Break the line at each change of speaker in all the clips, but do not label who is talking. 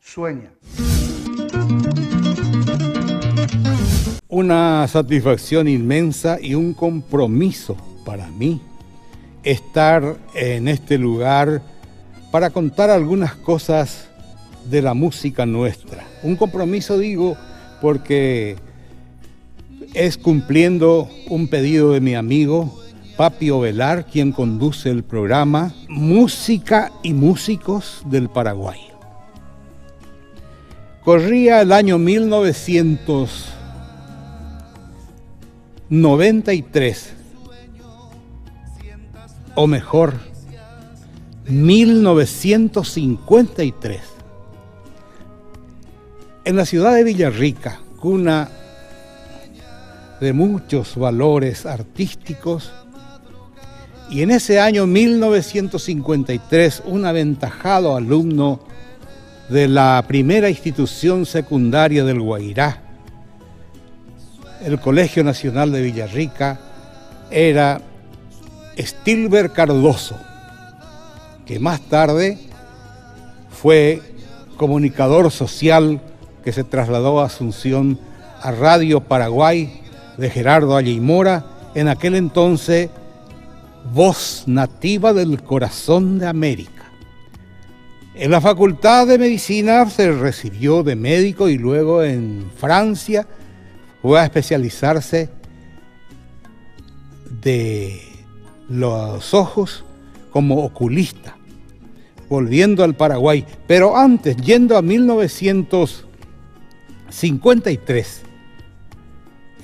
Sueña.
Una satisfacción inmensa y un compromiso para mí estar en este lugar para contar algunas cosas de la música nuestra. Un compromiso, digo, porque es cumpliendo un pedido de mi amigo Papi Ovelar, quien conduce el programa Música y Músicos del Paraguay. Corría el año 1993, o mejor, 1953. En la ciudad de Villarrica, cuna de muchos valores artísticos, y en ese año 1953, un aventajado alumno de la primera institución secundaria del Guairá, el Colegio Nacional de Villarrica, era Stilber Cardoso, que más tarde fue comunicador social que se trasladó a Asunción a Radio Paraguay de Gerardo Alleymora, en aquel entonces voz nativa del corazón de América. En la Facultad de Medicina se recibió de médico y luego en Francia fue a especializarse de los ojos como oculista, volviendo al Paraguay. Pero antes, yendo a 1953,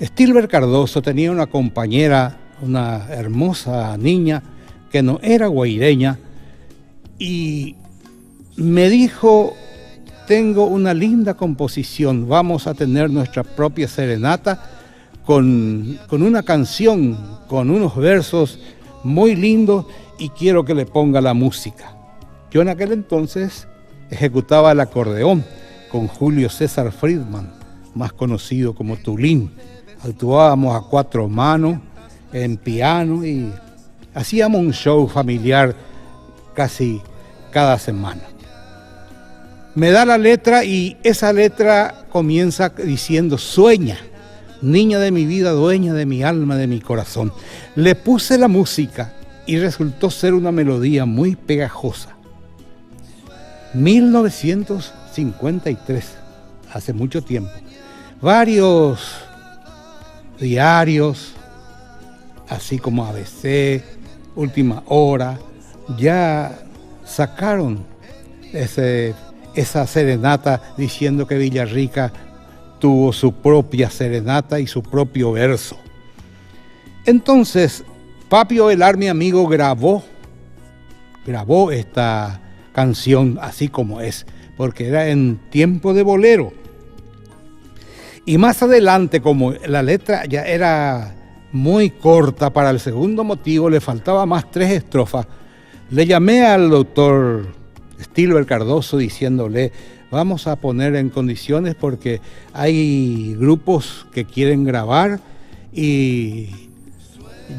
Stilber Cardoso tenía una compañera, una hermosa niña que no era guaireña, y me dijo: tengo una linda composición, vamos a tener nuestra propia serenata con una canción, con unos versos muy lindos, y quiero que le ponga la música. Yo en aquel entonces ejecutaba el acordeón con Julio César Friedman, más conocido como Tulín. Actuábamos a cuatro manos en piano y hacíamos un show familiar casi cada semana. Me da la letra y esa letra comienza diciendo: sueña, niña de mi vida, dueña de mi alma, de mi corazón. Le puse la música y resultó ser una melodía muy pegajosa. 1953, hace mucho tiempo. Varios diarios, así como ABC, Última Hora, ya sacaron esa serenata diciendo que Villarrica tuvo su propia serenata y su propio verso. Entonces, Papi Ovelar, mi amigo, grabó esta canción así como es, porque era en tiempo de bolero. Y más adelante, como la letra ya era muy corta para el segundo motivo, le faltaba más 3 estrofas, le llamé al doctor Stilber Cardoso diciéndole: vamos a poner en condiciones porque hay grupos que quieren grabar y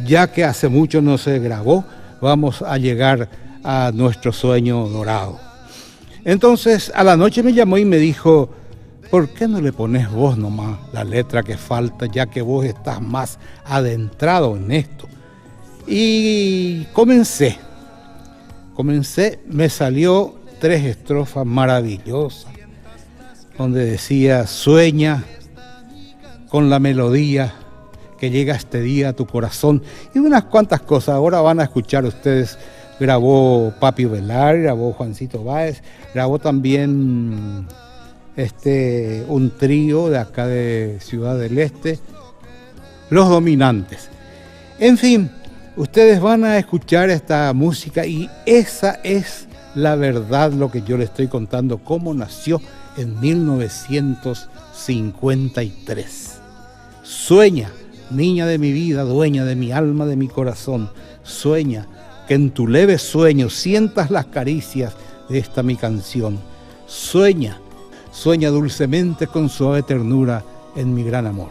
ya que hace mucho no se grabó, vamos a llegar a nuestro sueño dorado. Entonces a la noche me llamó y me dijo: ¿por qué no le pones vos nomás la letra que falta, ya que vos estás más adentrado en esto? Y comencé, me salió 3 estrofas maravillosas, donde decía: sueña con la melodía que llega este día a tu corazón, y unas cuantas cosas. Ahora van a escuchar ustedes. Grabó Papi Ovelar, grabó Juancito Báez, grabó también un trío de acá de Ciudad del Este, Los Dominantes. En fin, ustedes van a escuchar esta música y esa es la verdad, lo que yo les estoy contando, cómo nació en 1953. Sueña, niña de mi vida, dueña de mi alma, de mi corazón. Sueña, que en tu leve sueño sientas las caricias de esta mi canción. Sueña, sueña dulcemente con suave ternura en mi gran amor.